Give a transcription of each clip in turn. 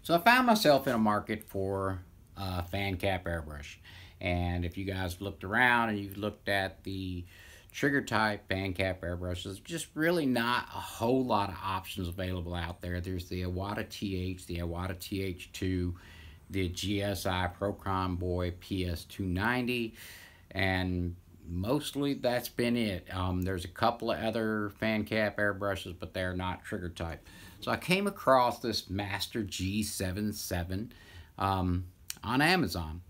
So I found myself in a market for a fan cap airbrush. And if you guys looked around and you've looked at the trigger type fan cap airbrushes, there's just really not a whole lot of options available out there. There's the Iwata TH, the Iwata TH2, the GSI Procon Boy PS290, and mostly that's been it. There's a couple of other fan cap airbrushes, but they're not trigger type. So I came across this Master G77 on Amazon.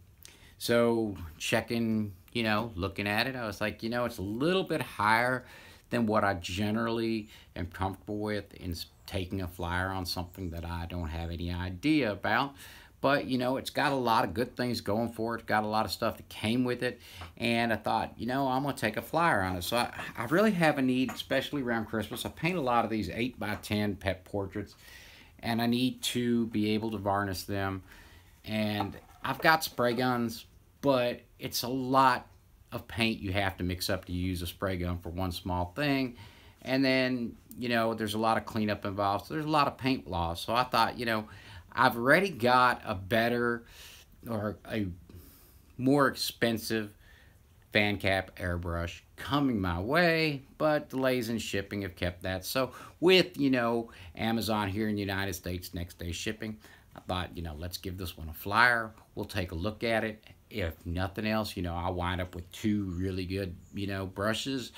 So checking, looking at it, I was like, it's a little bit higher than what I generally am comfortable with in taking a flyer on something that I don't have any idea about. But, it's got a lot of good things going for it. It's got a lot of stuff that came with it. And I thought, I'm going to take a flyer on it. So I really have a need, especially around Christmas. I paint a lot of these 8x10 pet portraits. And I need to be able to varnish them. And I've got spray guns, but it's a lot of paint you have to mix up to use a spray gun for one small thing. And then, there's a lot of cleanup involved. So there's a lot of paint loss. So I thought, I've already got a better or a more expensive fan cap airbrush coming my way, but delays in shipping have kept that. So with, Amazon here in the United States, next day shipping, I thought, let's give this one a flyer. We'll take a look at it. If nothing else, I'll wind up with two really good, brushes.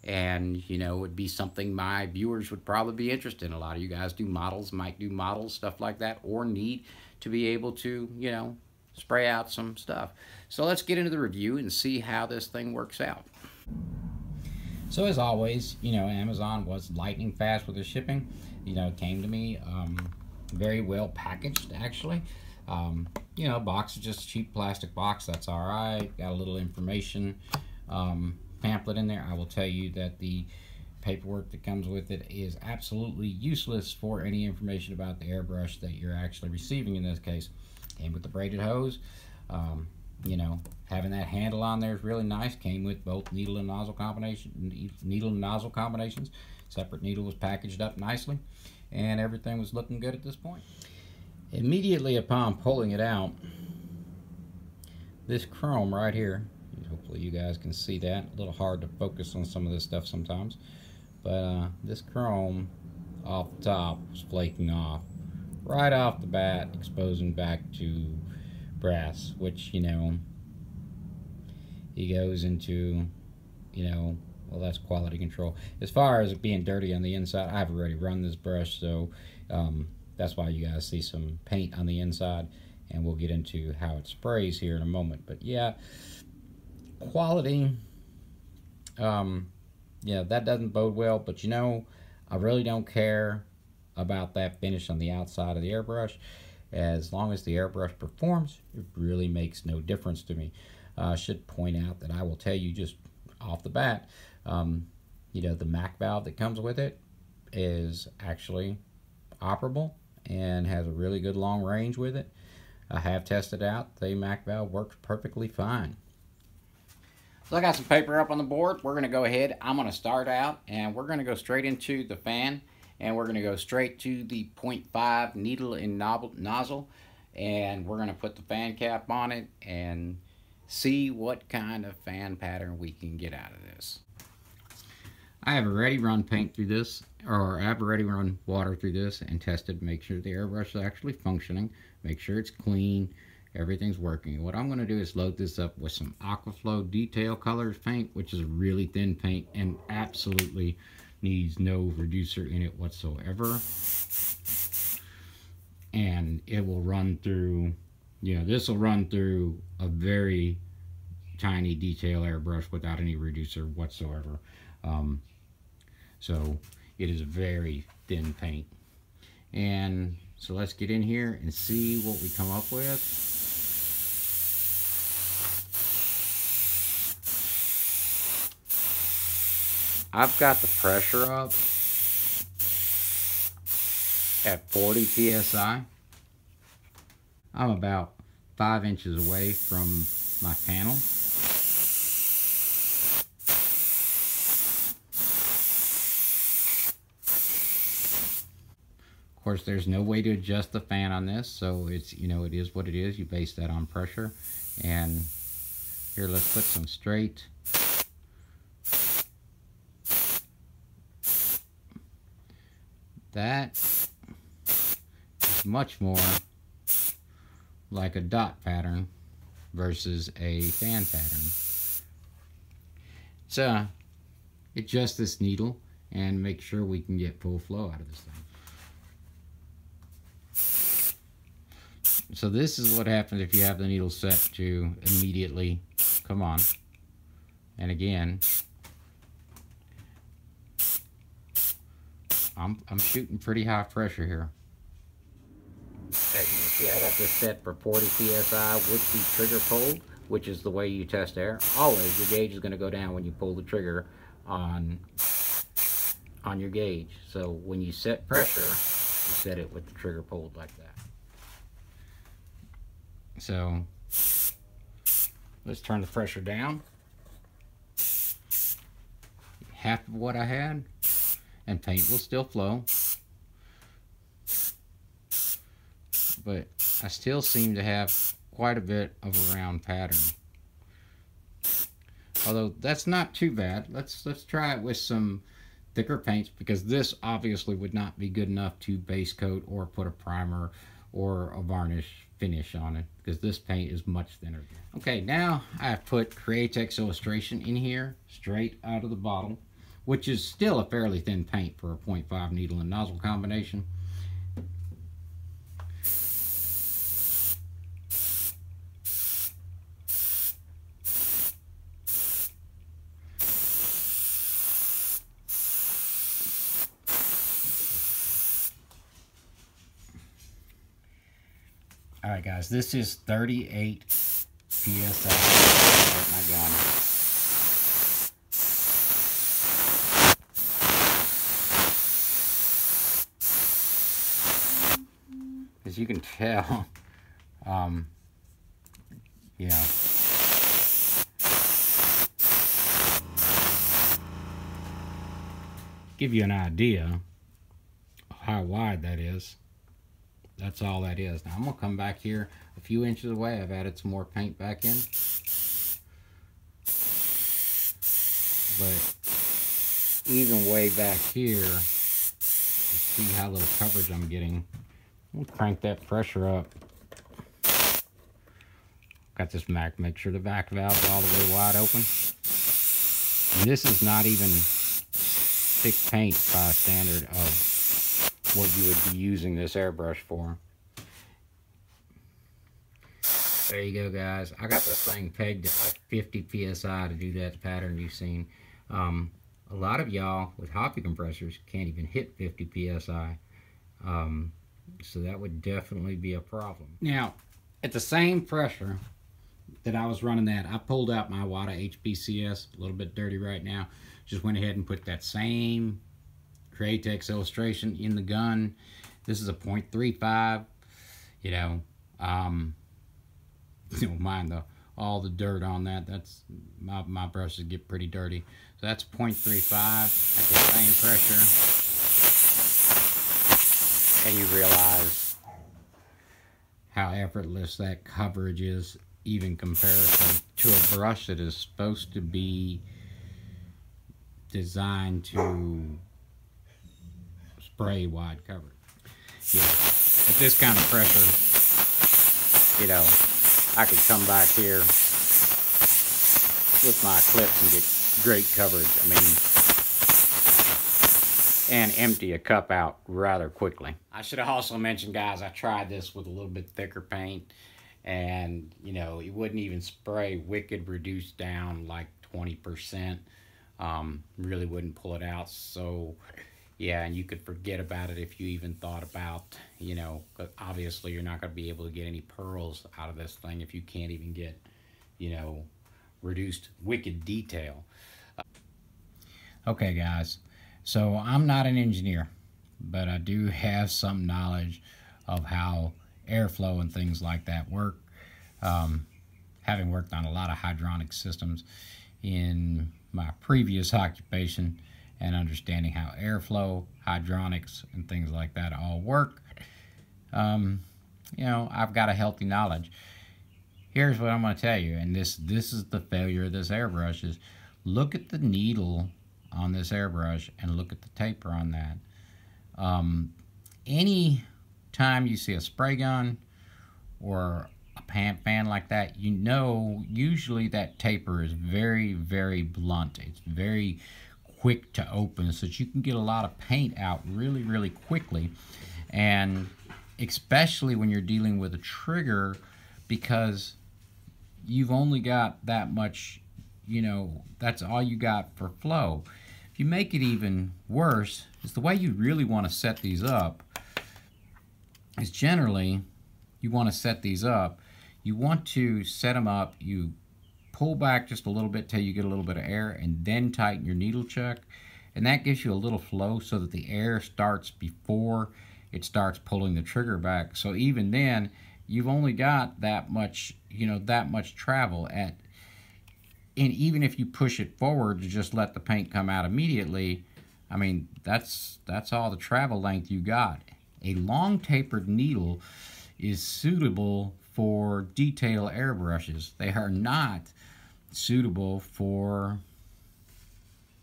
And, it would be something my viewers would probably be interested in. A lot of you guys do models, might do models, stuff like that, or need to be able to, spray out some stuff. So let's get into the review and see how this thing works out. So as always, Amazon was lightning fast with the shipping. It came to me very well packaged, actually. Box is just a cheap plastic box. That's all right. Got a little information pamphlet in there. I will tell you that the paperwork that comes with it is absolutely useless for any information about the airbrush that you're actually receiving in this case. Came with the braided hose. Having that handle on there is really nice. Came with both needle and nozzle combinations. Separate needle was packaged up nicely, and everything was looking good at this point. Immediately upon pulling it out, this chrome right here, hopefully you guys can see that. A little hard to focus on some of this stuff sometimes, but this chrome off the top was flaking off right off the bat, exposing back to brass, which he goes into, well, that's quality control. As far as it being dirty on the inside, I've already run this brush, so that's why you guys see some paint on the inside, and we'll get into how it sprays here in a moment. But yeah, quality, yeah, that doesn't bode well. But I really don't care about that finish on the outside of the airbrush. As long as the airbrush performs, it really makes no difference to me. I should point out that I will tell you just off the bat, the MAC valve that comes with it is actually operable and has a really good long range with it. I have tested out. The MAC valve works perfectly fine. So I got some paper up on the board. We're going to go ahead. I'm going to start out, and we're going to go straight into the fan, and we're going to go straight to the 0.5 needle and nozzle, and we're going to put the fan cap on it and see what kind of fan pattern we can get out of this. I have already run paint through this, or I've already run water through this and tested, make sure the airbrush is actually functioning, make sure it's clean, everything's working. What I'm going to do is load this up with some Aquaflow Detail Colors paint, which is really thin paint and absolutely needs no reducer in it whatsoever. And it will run through, this will run through a very tiny detail airbrush without any reducer whatsoever. So it is very thin paint. And so let's get in here and see what we come up with. I've got the pressure up at 40 psi. I'm about 5 inches away from my panel. Of course, there's no way to adjust the fan on this, so it's, you know, it is what it is. You base that on pressure. And here, let's put some straight. That is much more like a dot pattern versus a fan pattern. So adjust this needle and make sure we can get full flow out of this thing. So this is what happens if you have the needle set to immediately come on. And again, I'm shooting pretty high pressure here. As you can see, I got this set for 40 psi with the trigger pulled, which is the way you test air. Always, your gauge is going to go down when you pull the trigger on your gauge. So when you set pressure, you set it with the trigger pulled like that. So let's turn the pressure down. Half of what I had, and paint will still flow. But I still seem to have quite a bit of a round pattern. Although that's not too bad. Let's try it with some thicker paints, because this obviously would not be good enough to base coat or put a primer or a varnish finish on it, because this paint is much thinner. Okay, now I've put Createx Illustration in here straight out of the bottle, which is still a fairly thin paint for a 0.5 needle and nozzle combination. All right, guys, this is 38 psi. My gun. As you can tell, yeah. Give you an idea of how wide that is. That's all that is. Now I'm gonna come back here a few inches away. I've added some more paint back in. But even way back here, you see how little coverage I'm getting. We'll crank that pressure up. Got this back, make sure the back valve's all the way wide open. And this is not even thick paint by standard of what you would be using this airbrush for. There you go, guys. I got this thing pegged at like 50 psi to do that pattern you've seen. A lot of y'all with hoppy compressors can't even hit 50 psi. So that would definitely be a problem. Now, at the same pressure that I was running that, I pulled out my Wada HPCS, a little bit dirty right now. Just went ahead and put that same Createx Illustration in the gun. This is a 0.35. You know, don't mind all the dirt on that. That's my brushes get pretty dirty. So that's 0.35 at the same pressure, and you realize how effortless that coverage is, even comparison to a brush that is supposed to be designed to spray wide coverage. Yeah, at this kind of pressure, you know, I could come back here with my clips and get great coverage. I mean, and empty a cup out rather quickly. I should have also mentioned, guys, I tried this with a little bit thicker paint, and you know, it wouldn't even spray wicked reduced down like 20%. Really wouldn't pull it out. So yeah, and you could forget about it if you even thought about, you know, obviously you're not going to be able to get any pearls out of this thing if you can't even get, you know, reduced wicked detail. Okay, guys, so I'm not an engineer, but I do have some knowledge of how airflow and things like that work, having worked on a lot of hydronic systems in my previous occupation. and understanding how airflow, hydronics, and things like that all work, you know, I've got a healthy knowledge. Here's what I'm going to tell you, and this is the failure of this airbrush, is look at the needle on this airbrush and look at the taper on that. Any time you see a spray gun or a fan like that, you know usually that taper is very, very blunt. It's very quick to open, so that you can get a lot of paint out really, really quickly. And especially when you're dealing with a trigger, because you've only got that much, you know, that's all you got for flow. If you make it even worse, is the way you really want to set these up is generally you want to set these up. You want to set them up, you pull back just a little bit till you get a little bit of air, and then tighten your needle chuck, and that gives you a little flow so that the air starts before it starts pulling the trigger back. So even then, you've only got that much, you know, that much travel at, and even if you push it forward to just let the paint come out immediately, I mean, that's all the travel length you got. A long tapered needle is suitable for detail airbrushes. They are not suitable for,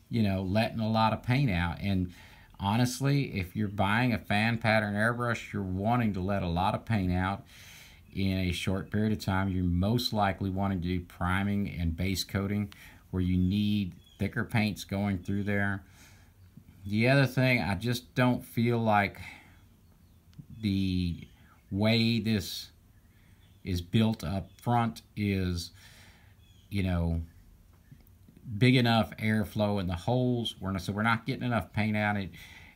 you know, letting a lot of paint out. And honestly, if you're buying a fan pattern airbrush, you're wanting to let a lot of paint out in a short period of time. You're most likely wanting to do priming and base coating, where you need thicker paints going through there. The other thing, I just don't feel like the way this is built up front is, you know, big enough airflow in the holes. So we're not getting enough paint out of it.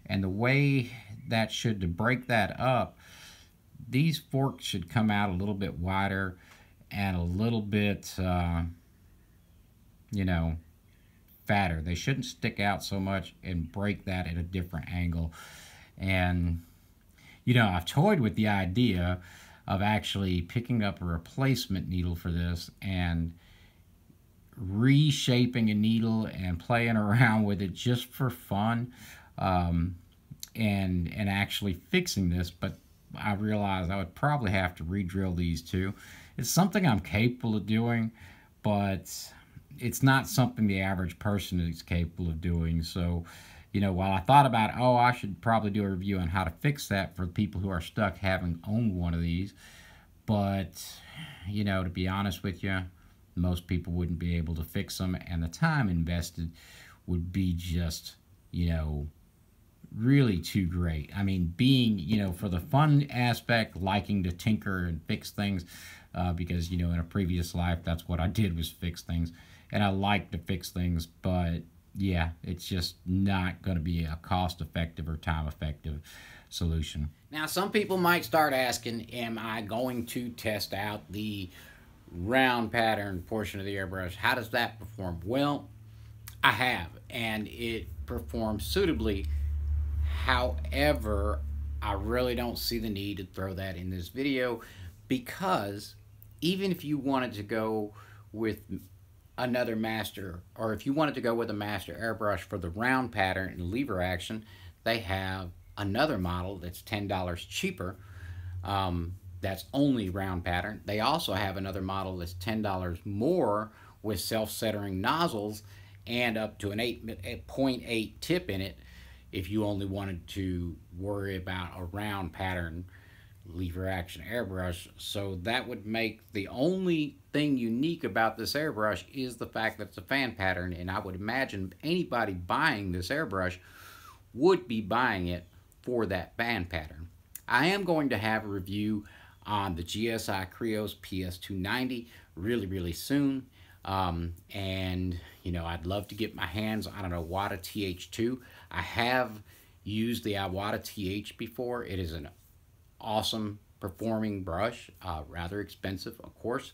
And the way that should, to break that up, these forks should come out a little bit wider and a little bit, you know, fatter. They shouldn't stick out so much and break that at a different angle. And, you know, I've toyed with the idea of actually picking up a replacement needle for this and reshaping a needle and playing around with it just for fun, and actually fixing this. But I realized I would probably have to re-drill these two. It's something I'm capable of doing, but it's not something the average person is capable of doing. So, you know, while I thought about, oh, I should probably do a review on how to fix that for people who are stuck having owned one of these, but, you know, to be honest with you, most people wouldn't be able to fix them, and the time invested would be just, you know, really too great. I mean, being, you know, for the fun aspect, liking to tinker and fix things, because, you know, in a previous life, that's what I did, was fix things, and I like to fix things, but yeah, it's just not going to be a cost-effective or time-effective solution. Now, some people might start asking, am I going to test out the round pattern portion of the airbrush? How does that perform? Well, I have, and it performs suitably. However, I really don't see the need to throw that in this video, because even if you wanted to go with another master, or if you wanted to go with a master airbrush for the round pattern and lever action, they have another model that's $10 cheaper, that's only round pattern. They also have another model that's $10 more with self-centering nozzles and up to an 8.8 tip in it, if you only wanted to worry about a round pattern lever action airbrush. So that would make the only thing unique about this airbrush is the fact that it's a fan pattern, and I would imagine anybody buying this airbrush would be buying it for that fan pattern. I am going to have a review on the GSI Krios PS290 really soon, and you know, I'd love to get my hands on an Iwata TH2. I have used the Iwata TH before. It is an awesome performing brush, rather expensive, of course,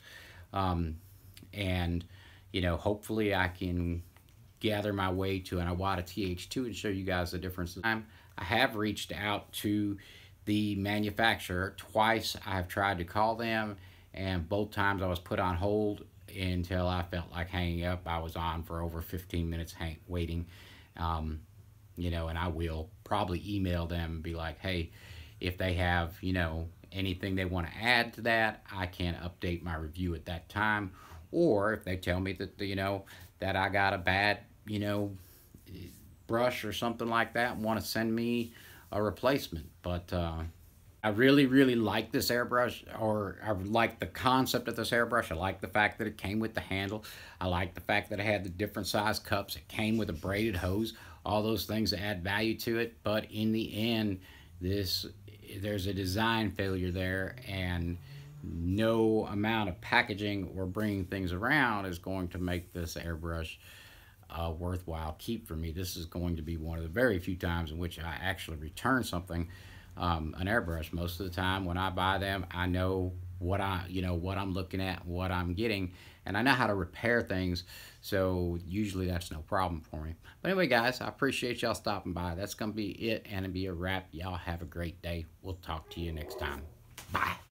and you know, hopefully I can gather my way to an Iwata TH2 and show you guys the difference. I have reached out to the manufacturer twice. I've tried to call them, and both times I was put on hold until I felt like hanging up. I was on for over 15 minutes waiting. you know, and I will probably email them and be like, hey, if they have, you know, anything they want to add to that, I can update my review at that time. Or if they tell me that, you know, that I got a bad, you know, brush or something like that and want to send me a replacement. But I really, really like this airbrush, or I like the concept of this airbrush. I like the fact that it came with the handle. I like the fact that it had the different size cups. It came with a braided hose. All those things that add value to it. But in the end, there's a design failure there, and no amount of packaging or bringing things around is going to make this airbrush worthwhile keep for me. This is going to be one of the very few times in which I actually return something, an airbrush. Most of the time when I buy them, I know what what I'm looking at, what I'm getting, and I know how to repair things. So usually that's no problem for me. But anyway, guys, I appreciate y'all stopping by. That's gonna be it, and it'll be a wrap. Y'all have a great day. We'll talk to you next time. Bye.